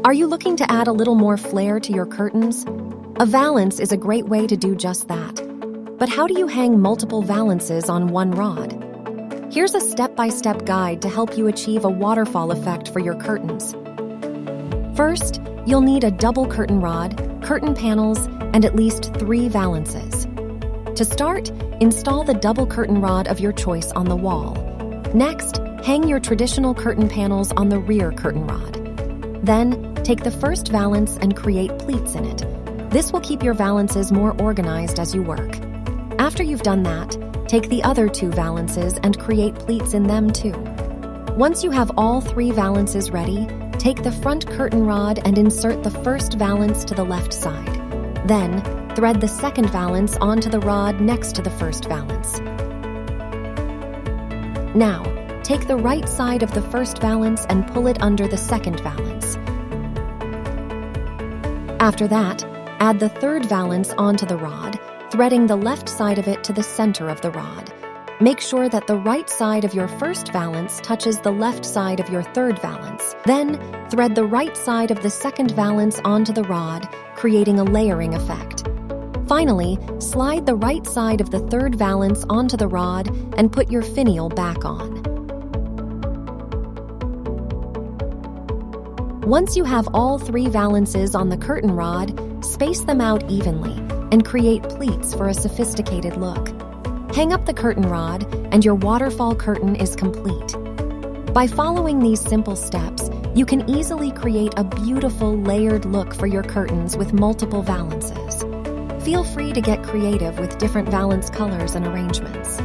Are you looking to add a little more flair to your curtains? A valance is a great way to do just that. But how do you hang multiple valances on one rod? Here's a step-by-step guide to help you achieve a waterfall effect for your curtains. First, you'll need a double curtain rod, curtain panels, and at least 3 valances. To start, install the double curtain rod of your choice on the wall. Next, hang your traditional curtain panels on the rear curtain rod. Then, take the first valance and create pleats in it. This will keep your valances more organized as you work. After you've done that, take the other 2 valances and create pleats in them too. Once you have all 3 valances ready, take the front curtain rod and insert the first valance to the left side. Then, thread the second valance onto the rod next to the first valance. Now, take the right side of the first valance and pull it under the second valance. After that, add the third valance onto the rod, threading the left side of it to the center of the rod. Make sure that the right side of your first valance touches the left side of your third valance. Then, thread the right side of the second valance onto the rod, creating a layering effect. Finally, slide the right side of the third valance onto the rod and put your finial back on. Once you have all 3 valances on the curtain rod, space them out evenly and create pleats for a sophisticated look. Hang up the curtain rod, and your waterfall curtain is complete. By following these simple steps, you can easily create a beautiful layered look for your curtains with multiple valances. Feel free to get creative with different valance colors and arrangements.